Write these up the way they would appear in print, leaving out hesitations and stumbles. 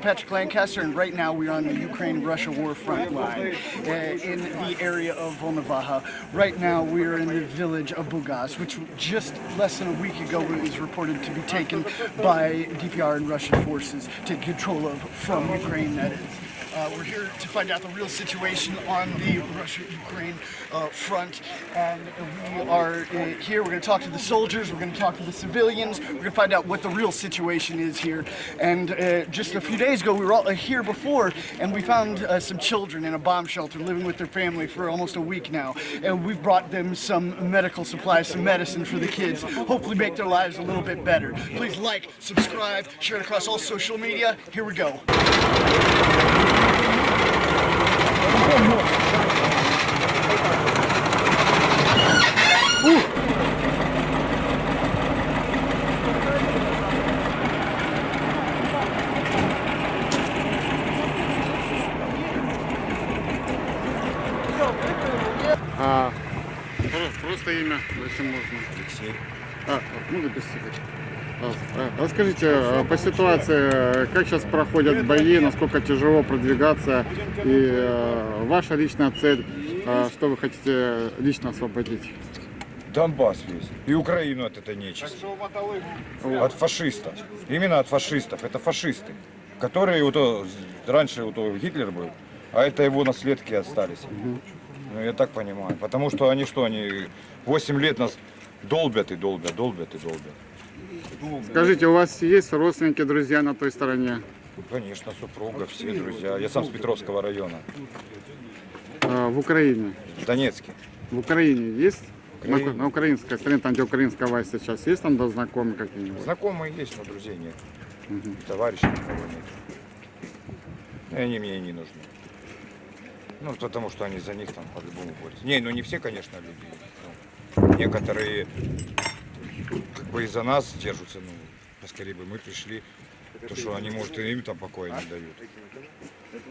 Patrick Lancaster, and right now we're on the Ukraine-Russia war front line in the area of Volnovakha. Right now we're in the village of Bugas, which just less than a week ago was reported to be taken by DPR and Russian forces, taken control of from Ukraine, that is. We're here to find out the real situation on the Russia-Ukraine front, and we are here. We're going to talk to the soldiers, we're going to talk to the civilians, we're going to find out what the real situation is here. And just a few days ago, we were all here before, and we found some children in a bomb shelter living with their family for almost a week now. And we've brought them some medical supplies, some medicine for the kids, hopefully make their lives a little bit better. Please like, subscribe, share it across all social media. Here we go. Просто имя, если можно. Алексей. Ну, расскажите по ситуации, как сейчас проходят бои, насколько тяжело продвигаться и ваша личная цель, что вы хотите лично освободить? Донбасс весь. И Украину от этой нечисти. От фашистов. Именно от фашистов. Это фашисты, которые раньше Гитлер был, а это его наследки остались. Ну, я так понимаю. Потому что они 8 лет нас долбят и долбят, долбят и долбят. Скажите, у вас есть родственники, друзья на той стороне? Конечно, супруга, все друзья. Я сам с Петровского района. В Украине? В Донецке. В Украине есть? На украинской стороне, там где украинская власть сейчас, есть там знакомые какие-нибудь? Знакомые есть, но друзей нет. Товарищей никого нет. И они мне не нужны. Ну, потому что они за них там по-любому борются. Не, ну не все, конечно, люди. Ну, некоторые как бы из-за нас держатся, ну, поскорее бы мы пришли, то что они, может, и им там покоя не дают.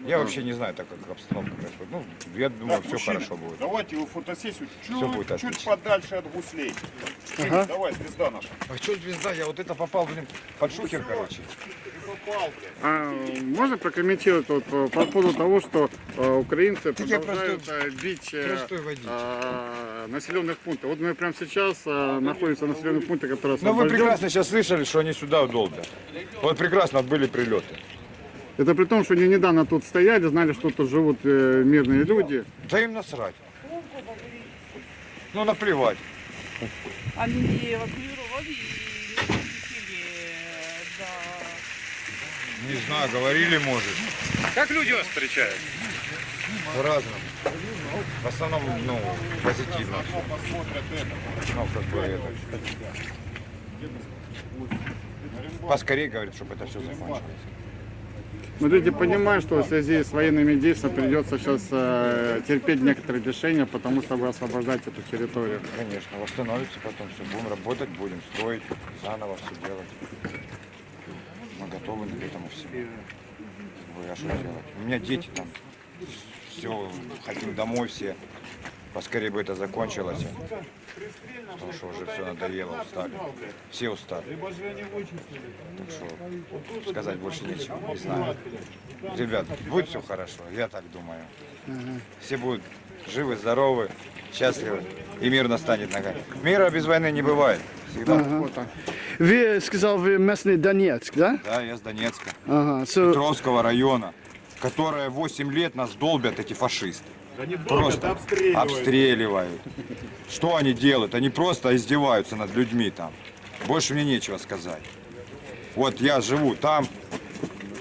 Я вообще не знаю, так как обстановка происходит. Ну, я думаю, все хорошо будет. Давайте его фотосессию будет чуть подальше от гуслей. Ага. Давай, звезда наша. А что звезда? Я вот это попал, блин, под шухер, короче. Можно прокомментировать вот, по поводу того, что украинцы Я продолжают бить простой водитель. населенных пунктов? Вот мы прямо сейчас находимся в населенных пунктах, которые Ну вы освобождены. прекрасно сейчас слышали, что они сюда долбят. Вот прекрасно были прилеты. Это при том, что они недавно тут стояли, знали, что тут живут мирные люди. Да им насрать. Ну наплевать. Они не эвакуировали и не пустили Не знаю, говорили, может. Как люди вас встречают? По-разному. В основном, ну, позитивно. Ну, как бы это. Поскорее, говорит, чтобы это все закончилось. Но люди понимают, что в связи с военными действиями придется сейчас терпеть некоторые решения, потому что вы освобождаете эту территорию. Конечно, восстановится потом все. Будем работать, будем строить, заново все делать. Мы готовы к этому всему. А что делать? У меня дети там. Все, хотим домой все. Поскорее бы это закончилось. Потому что уже все надоело, устали. Все устали. Так что сказать больше нечего, не знаю. Ребят, будет все хорошо, я так думаю. Все будут живы, здоровы, счастливы, и мир настанет ногами. Мира без войны не бывает. Всегда. Вы сказал, вы местный Донецк, да? Да, я с Донецка, Ага. Петровского района, которое 8 лет нас долбят эти фашисты. Просто обстреливают. Что они делают? Они просто издеваются над людьми там. Больше мне нечего сказать. Вот я живу там,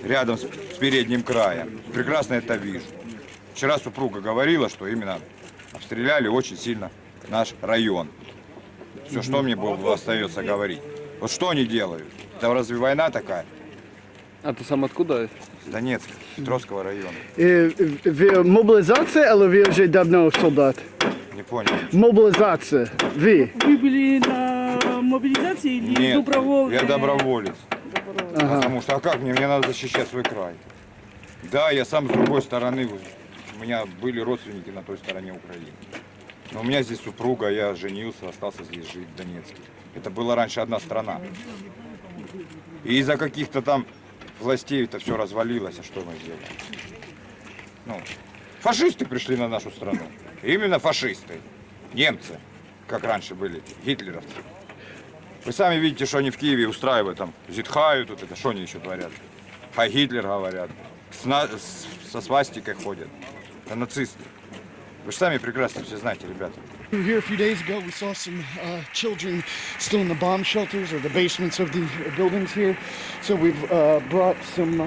рядом с передним краем. Прекрасно это вижу. Вчера супруга говорила, что именно обстреляли очень сильно наш район. Все, что мне остается говорить. Вот что они делают? Это разве война такая? А ты сам откуда? С Донецка, Петровского района. Ви мобилизация, или вы уже давно солдат? Не понял. Мобилизация. Вы? Вы были на мобилизации или Нет, добровольно? я доброволец. Потому что, а как мне? Мне надо защищать свой край. Да, я сам с другой стороны. У меня были родственники на той стороне Украины. Но у меня здесь супруга, я женился, остался здесь жить, в Донецке. Это была раньше одна страна. И из-за каких-то там властей это все развалилось, а что мы сделали? Ну, фашисты пришли на нашу страну. Именно фашисты. Немцы, как раньше были, гитлеровцы. Вы сами видите, что они в Киеве устраивают, там, зитхают, вот это, что они еще творят. А Гитлер говорят, со свастикой ходят. Это нацисты. Вы же сами прекрасно все знаете, ребята. We were here a few days ago. We saw some children still in the bomb shelters or the basements of the buildings here. So we've brought some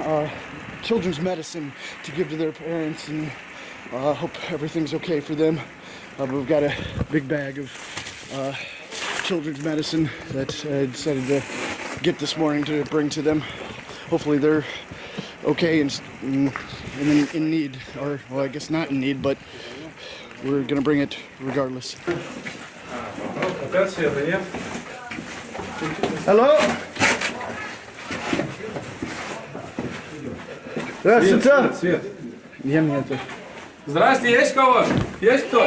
children's medicine to give to their parents, and hope everything's okay for them. But we've got a big bag of children's medicine that I decided to get this morning to bring to them. Hopefully they're okay and in need, or well, I guess not in need, but we're gonna bring it regardless. Hello? Здравствуйте. Нету. Здрасте, есть кого? Есть кто?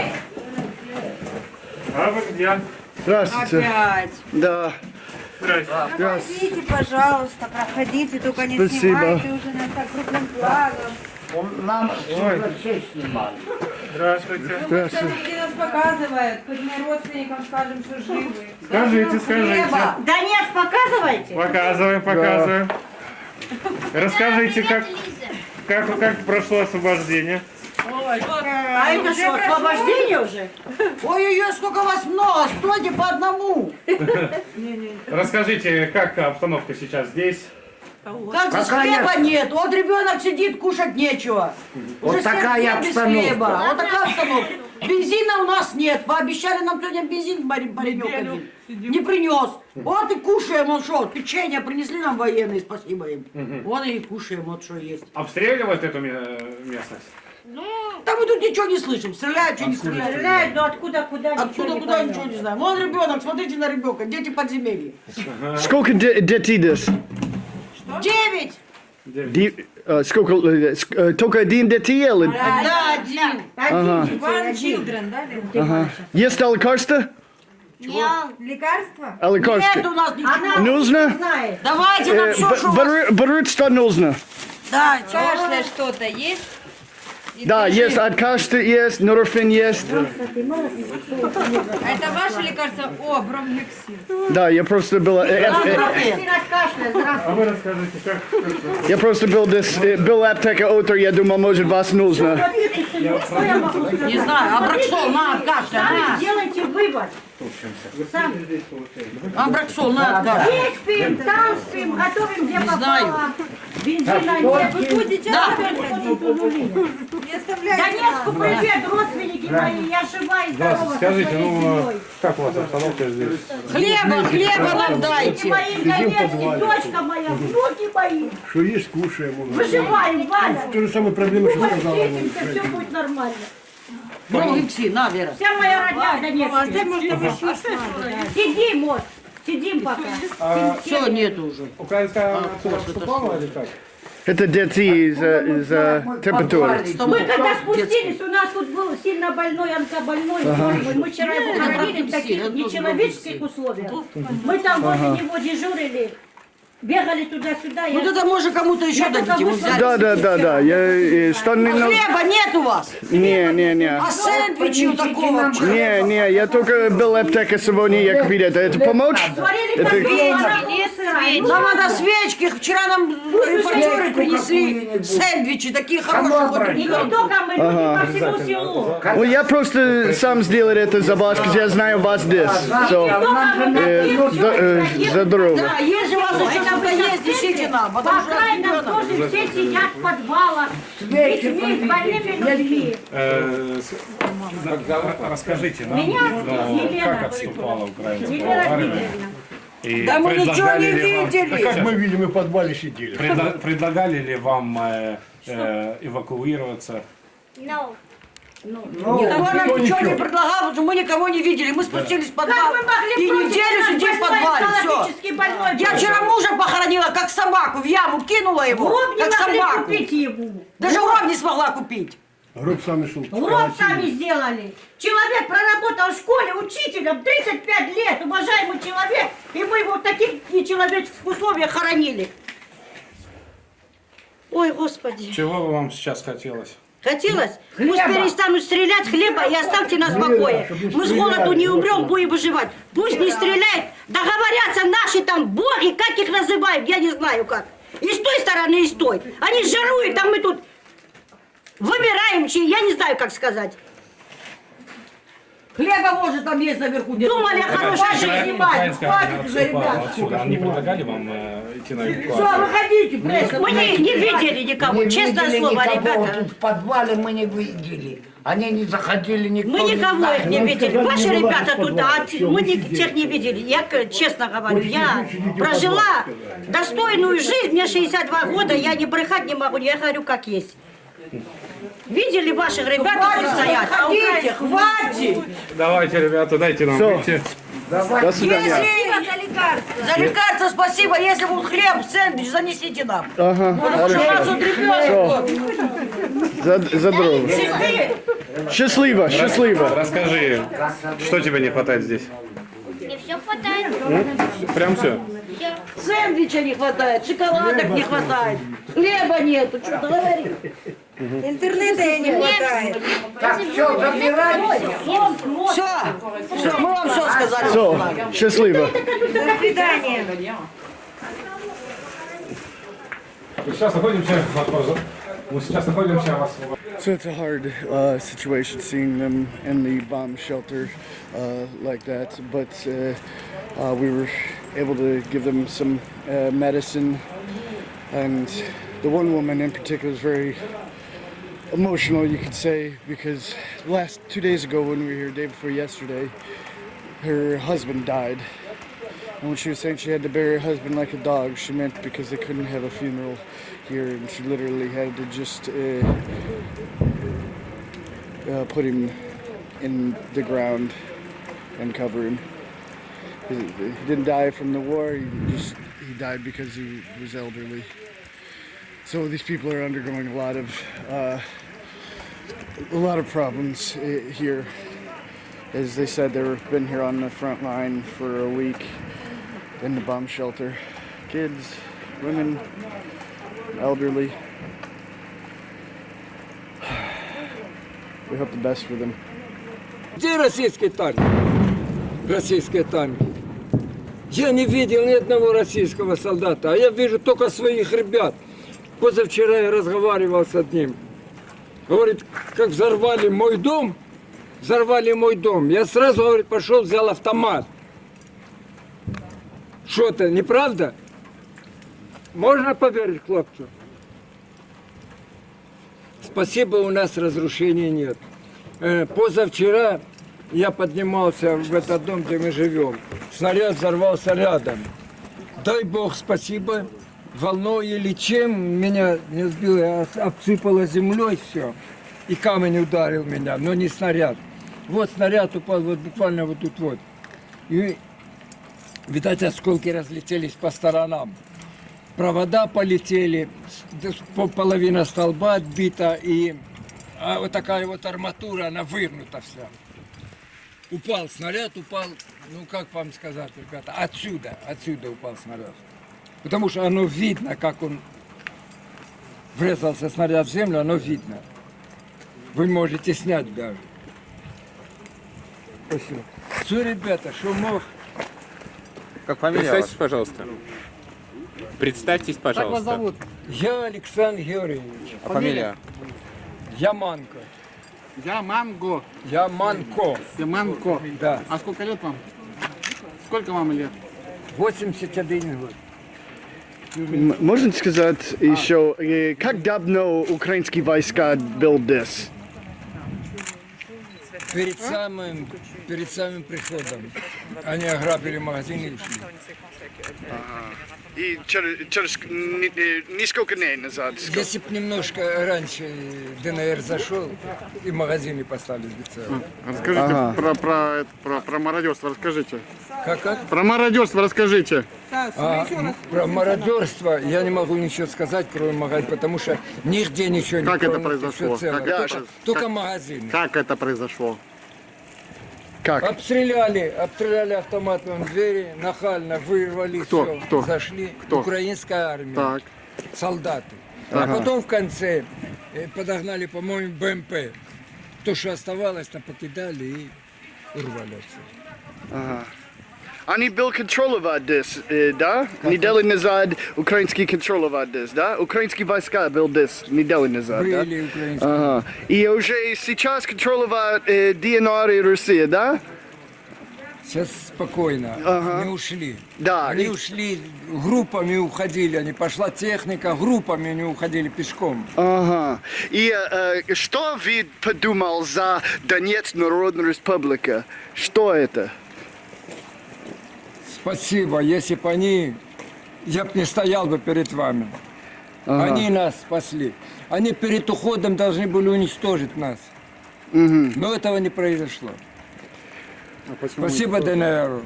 А вы где? Здравствуйте. Опять. Да. Проходите, пожалуйста, проходите, только не Спасибо. снимайте уже на так крупным планом. Здравствуйте. Здравствуйте. Где нас показывают, хоть мы родственникам скажем, что живы. Скажите, скажите. Хлеба. Да нет, показывайте. Показываем, показываем. Расскажите, как прошло освобождение? А это что, освобождение уже? Ой-ой-ой, сколько вас много, стойте по одному. Расскажите, как обстановка сейчас здесь? Как здесь хлеба нет, вот ребенок сидит, кушать нечего. Уже такая обстановка. Хлеба. Вот такая обстановка. Бензина у нас нет, пообещали нам сегодня бензин паренек один. Не принес. Вот и кушаем, он что, печенье принесли нам военные, спасибо им. Вот и кушаем, вот что есть. Обстреливают эту местность? Да мы тут ничего не слышим, стреляют, что не стреляют. Стреляют, но откуда, куда, Откуда, куда, ничего не знаем. Вон ребенок, смотрите на ребенка, дети подземелья. Сколько детей здесь? 9. Сколько? Только один детей или? Да, один. One children, да? Ага. Есть лекарства? Лекарства? А лекарства? Нет у нас ничего. Нужно? знает. Давайте нам все, что у вас. Берут, что нужно. Да, Кашля что-то есть? Да, есть от кашля, есть, нурофен есть. А это ваше лекарство? О, бромгексин. Да, я просто был... От кашля, здравствуйте. А вы расскажите, как... Я просто был здесь, был аптека утро, я думал, может, вас нужно. Что я могу сказать? не знаю, абраксол на от кашля. Сами делайте вывод. Абраксол на от кашля. Здесь спим, там спим, готовим, где знаю. попало. Бензина нет. Вы будете Да. Не оставляйте Донецку привет, родственники мои, я жива и здорова со своей семьей. как у вас обстановка здесь? Хлеба нам И дайте. моим Донецким, дочка моя, внуки мои. Что есть, кушаем. Выживаем, Валя. То же самое проблемы, что сказала. Встретимся, все будет нормально. Бромгексин, на, Вера. Вся моя родня в А Донецке. где можно еще что-то? Сидим, вот. Сидим пока. Все, нет уже. Украинская вступала или как? Это дети из-за температуры. Мы когда спустились, у нас тут был сильно больной, онкобольной. Мы вчера его хоронили в таких нечеловеческих условиях. Мы там возле него дежурили, бегали туда-сюда. Вот это может кому-то еще дадите. Вот взять. Да. Я, что не... Хлеба нет у вас? Не. А сэндвичи у такого? Не, я только был в аптеке сегодня, я купил это. Это помочь? Сварили Это- там Нам надо свечки. Вчера нам репортеры принесли сэндвичи, такие хорошие. И не только мы, люди по всему селу. Ну, я просто сам сделал это за вас, потому что я знаю вас здесь. So, за здорово. Да, если у вас еще что-то есть, несите нам. По Потому что окраинам ребенок. тоже все сидят в подвалах с детьми, с больными людьми. Расскажите Меня Елена. отступала украинская Елена армия? Дмитриевна. И Да мы ничего не видели. Как мы видим, мы в подвале сидели. Предлагали ли вам эвакуироваться? Никто нам ничего не предлагал, потому что мы никого не видели. Мы спустились в подвал Как вы могли и против неделю нас сидим в больной, подвале. Все. онкологически больной Я был? вчера мужа похоронила, как собаку, в яму кинула его, Гроб не как могли собаку. купить ему. Даже гроб не смогла купить. Гроб сами шел. Гроб сами сделали. Человек проработал в школе учителем 35 лет, уважаемый человек, и мы его в таких нечеловеческих условиях хоронили. Ой, Господи. Чего бы вам сейчас хотелось? Хотелось? Пусть перестанут стрелять хлеба и оставьте нас в покое. Мы с голоду не умрем, будем выживать. Пусть не стреляют, договорятся наши там боги, как их называют, я не знаю как. И с той стороны, и с той. Они жируют, а мы тут выбираем, я не знаю, как сказать. Хлеба может там есть наверху. Думали о хорошей жизни. Украинская армия Хватит уже, отступала ребят. отсюда. Они предлагали вам идти на Все, эвакуацию? выходите, пресса. Мы не видели никого, честное слово, ребята. Тут в подвале мы не видели. Они не заходили, никто Мы никого их не видели. Ваши сказали, ребята не туда, надо, всё, мы вы тех не видели. Я честно говорю, я прожила достойную жизнь, мне 62 года, я не брехать не могу, я говорю как есть. Видели ваших ребят, тут стоят, а Выходите, украинских хватит. Давайте, ребята, дайте нам выйти. До свидания. За лекарство спасибо. Если будет хлеб, сэндвич, занесите нам. Ага, Потому что у нас тут ребенок. за дрова. Счастливо, счастливо. Расскажи, что тебе не хватает здесь? Мне все хватает. Прям все? Сэндвича не хватает, шоколадок не хватает, хлеба нету. Что ты говоришь? Интернета не хватает. Так, все, забирайте. Все, мы вам все сказали. Все, счастливо. До свидания. Сейчас находимся мы сейчас находимся в So it's a hard situation seeing them in the bomb shelter like that, but we were able to give them some medicine, and the one woman in particular is very emotional, you could say, because 2 days ago when we were here, day before yesterday, her husband died. And when she was saying she had to bury her husband like a dog, she meant because they couldn't have a funeral here, and she literally had to just put him in the ground and cover him. He didn't die from the war, he died because he was elderly. So these people are undergoing a lot of problems here. As they said, they've been here on the front line for a week in the bomb shelter. Kids, women, elderly. We hope the best for them. Где российские танки? Российские танки. Я не видел ни одного российского солдата, а я вижу только своих ребят. Позавчера я разговаривал с одним. Говорит, как взорвали мой дом. Я сразу, говорит, пошел, взял автомат. Что-то, неправда? Можно поверить, хлопцу? Спасибо, у нас разрушений нет. Позавчера я поднимался в этот дом, где мы живем. Снаряд взорвался рядом. Дай Бог спасибо. Волной или чем меня не сбило, обсыпало землей все. И камень ударил меня, но не снаряд. Вот снаряд упал вот буквально вот тут вот. И, видать, осколки разлетелись по сторонам. Провода полетели, половина столба отбита, и вот такая вот арматура, она выгнута вся. Упал снаряд, ну как вам сказать, ребята, отсюда упал снаряд. Потому что оно видно, как он врезался снаряд в землю, оно видно. Вы можете снять даже. Спасибо. Все, ребята, что мог. Как фамилия Представьтесь, пожалуйста. Представьтесь, пожалуйста. Как вас зовут? Я Александр Георгиевич. А фамилия? Яманко. Яманго. Яманко. Да. А сколько лет вам? Сколько вам лет? 81 год. Можно сказать еще, как давно украинские войска build this? Перед самым приходом они ограбили магазин и ушли. И через несколько дней назад. Если бы немножко раньше ДНР зашел и магазины поставили специально. Расскажите про мародерство, расскажите. Как? Про мародерство расскажите. Про мародерство я не могу ничего сказать, кроме магазина, потому что нигде ничего не Как это тронуто, произошло? всё целое. Как это- Только магазины. Как это произошло? Как? Обстреляли автоматом двери, нахально вырвали Кто? все, Кто? зашли. Кто? Украинская армия, Так. солдаты. А потом в конце подогнали, по-моему, БМП. То, что оставалось, там покидали и урвали отсюда. Они был контролировать здесь, да? Неделю назад украинский контролировать здесь, да? Украинские войска был здесь неделю назад, да? Были украинские. Ага. И уже сейчас контролировать ДНР и Россия, да? Сейчас спокойно. Не ушли. Да. Они ушли, группами уходили. Они пошла техника, группами они уходили пешком. Ага. И что вы подумал за Донецк Народная Республика? Что это? Спасибо, если бы они, я бы не стоял бы перед вами. Они нас спасли. Они перед уходом должны были уничтожить нас. Но этого не произошло. Спасибо ДНР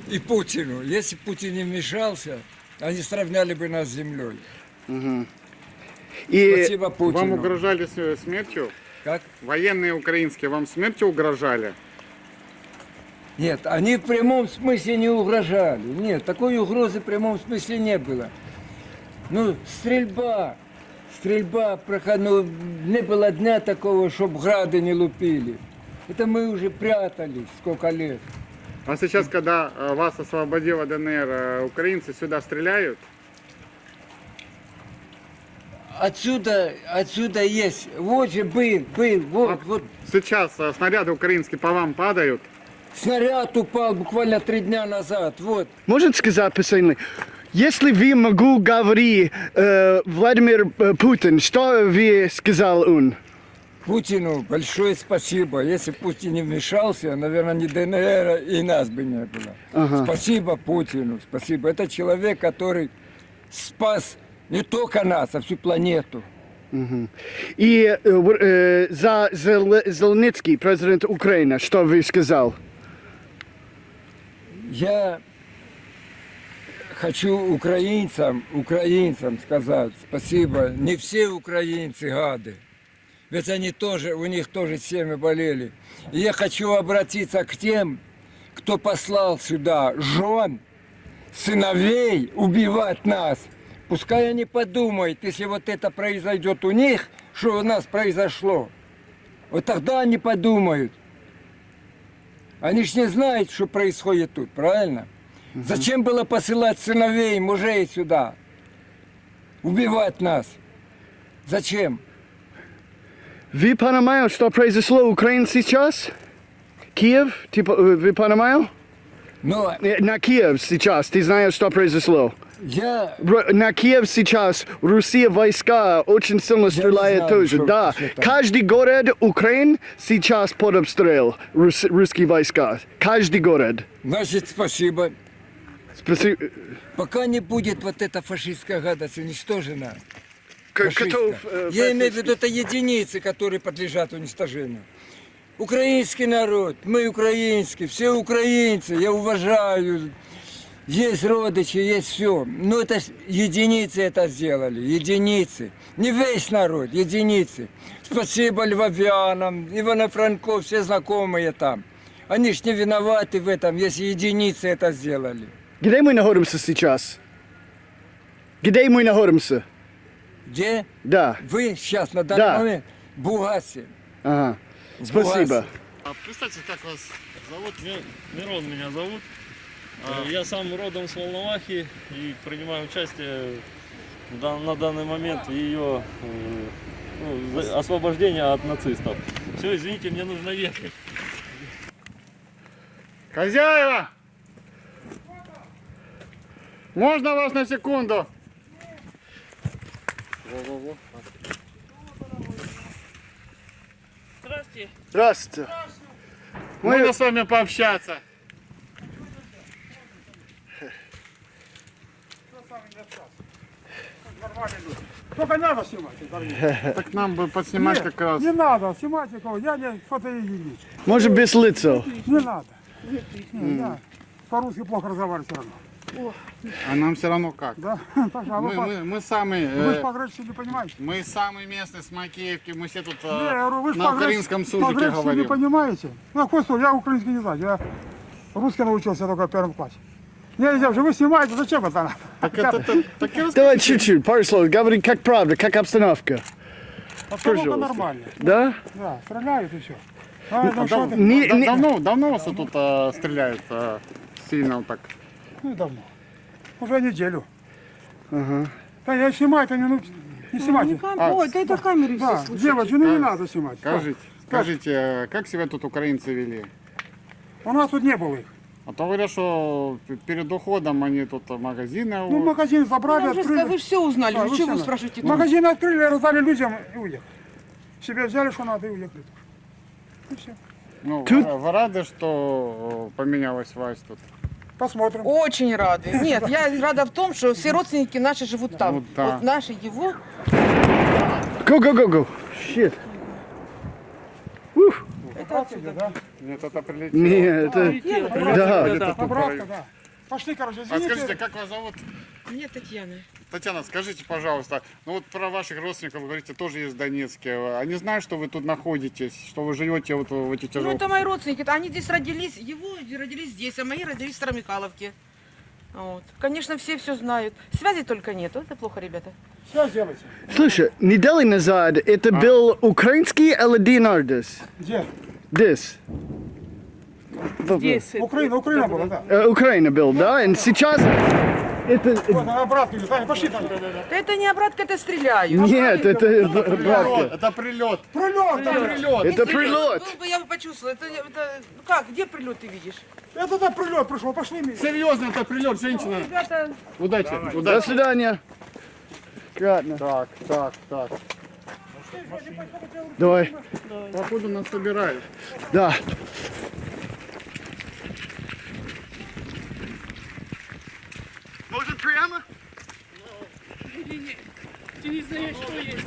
и Путину. Если бы Путин не вмешался, они сравняли бы нас с землей. И Спасибо Вам Путину. угрожали смертью? Как? Военные украинские вам смертью угрожали? Нет, они в прямом смысле не угрожали. Нет, такой угрозы в прямом смысле не было. Ну, стрельба, ну, не было дня такого, чтобы грады не лупили. Это мы уже прятались сколько лет. А сейчас, когда вас освободила ДНР, украинцы сюда стреляют? Отсюда есть. Вот же был, вот. Сейчас снаряды украинские по вам падают? Снаряд упал буквально 3 дня назад, вот. может сказать последний? Если вы могу говорить Владимир Путин, что вы сказал он? Путину большое спасибо. Если Путин не вмешался, наверное, ни ДНР и нас бы не было. Спасибо Путину, спасибо. Это человек, который спас не только нас, а всю планету. И за Зеленский, президент Украины, что вы сказал? Я хочу украинцам сказать спасибо. Не все украинцы гады. Ведь они тоже, у них тоже семьи болели. И я хочу обратиться к тем, кто послал сюда жен, сыновей убивать нас. Пускай они подумают, если вот это произойдет у них, что у нас произошло. Вот тогда они подумают. Они ж не знают, что происходит тут, правильно? Зачем было посылать сыновей, мужей сюда? Убивать нас? Зачем? Вы понимаете, что произошло в Украине сейчас? Киев, типа, вы понимаете? Но На Киев сейчас, ты знаешь, что произошло? я... На Киев сейчас Россия войска очень сильно стреляет знаю, тоже. что- Да, что там. каждый город Украины сейчас под обстрел русские войска. Каждый город. Значит, спасибо. Спасибо. Пока не будет вот эта фашистская гадость уничтожена. Кто, Я имею в виду, это единицы, которые подлежат уничтожению. Украинский народ, мы украинские, все украинцы, я уважаю. Есть родичи, есть все. Но это единицы это сделали, единицы. Не весь народ, единицы. Спасибо львовянам, Ивано-Франков, все знакомые там. Они ж не виноваты в этом, если единицы это сделали. Где мы находимся сейчас? Где мы находимся? Где? Да. Вы сейчас на данный Да. момент в Бугасе. Ага. В Спасибо. Бугасе. Представьте, как вас зовут? Мирон меня зовут. Я сам родом с Волновахи и принимаю участие на данный момент в ее освобождения от нацистов. Все, извините, мне нужно ехать. Хозяева! Можно вас на секунду? Здравствуйте. Здравствуйте. Можно с вами пообщаться? Только надо снимать. Так нам бы подснимать как раз. Не надо снимать никого. Я не фотоединиц. Может без лица. Не надо. Не, я по-русски плохо разговариваю все равно. А нам все равно как. Да? Так что, а вы, Мы сами, вы же по-гречески не понимаете. мы самые местные с Макеевки, мы все тут Не, я говорю, вы же на украинском суржике по-гречески не говорим. понимаете. Ну, какой слово? Я украинский не знаю. Я русский научился только в 1 классе. Нельзя, уже вы снимаете, зачем это надо? Так это, так и Давай чуть-чуть, пару слов. Говори, как правда, как обстановка. Обстановка нормальная. Да? Да, стреляют и все. давно вас тут стреляют сильно вот так? Ну, давно. Уже неделю. Ага. Да я снимаю, это не снимайте. Ой, да это камеры все Да, слушают. девочки, ну не надо снимать. Скажите, как себя тут украинцы вели? У нас тут не было их. А то говорят, что перед уходом они тут магазины... Ну, магазин забрали, Вы открыли. все узнали, Да, вы вы что все вы знали. спрашиваете? Магазин открыли, раздали людям и уехали. Себе взяли, что надо, и уехали. И все. Ну, Тут- вы рады, что поменялась власть тут? Посмотрим. Очень рады. Нет, я рада в том, что все родственники наши живут там. Ну да. Вот наши его. Go. Shit. Ух. Это отсюда. Да? Нет, это прилетело. Нет, это... Да. Где-то тут Обратно, район. да. Пошли, короче, А извините. скажите, как вас зовут? Меня Татьяна. Татьяна, скажите, пожалуйста, ну вот про ваших родственников, вы говорите, тоже есть в Донецке. Они знают, что вы тут находитесь, что вы живете вот в эти Ну тяжелые... это мои родственники. Они здесь родились, его родились здесь, а мои родились в Старомихайловке. Вот. Конечно, все знают. Связи только нет. Это плохо, ребята. Все сделайте. Слушай, неделю назад это был украинский или Динардис? Где? This. Украина была, да. Украина был, да? И сейчас это... Вот, она обратно идет. Таня, пошли там. Да это не обратка, это стреляют. Нет, это... братка. Это прилет. Прилет, там прилет. Это прилет. Был бы, я бы почувствовала. Ну как, где прилет ты видишь? Это там прилет пришел, пошли. Серьезно, это прилет, женщина. Ребята, Удачи. До свидания. Аккуратно. Так. Давай. Походу нас собирают. Да. Может, прямо? ты не знаешь, что есть.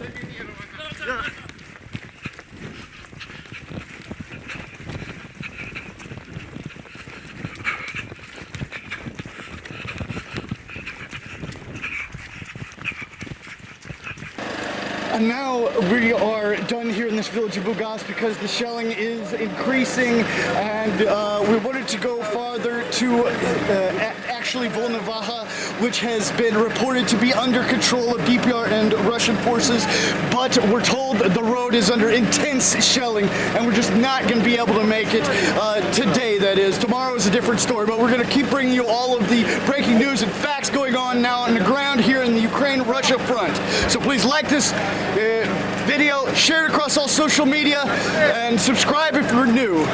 And now we are done here in this village of Bugas because the shelling is increasing, and we wanted to go farther to actually Volnovakha, which has been reported to be under control of DPR and Russian forces, but we're told the road is under intense shelling, and we're just not going to be able to make it today, that is. Tomorrow is a different story, but we're going to keep bringing you all of the breaking news and facts going on now on the ground here in the Ukraine-Russia front. So please like this video, share it across all social media, and subscribe if you're new.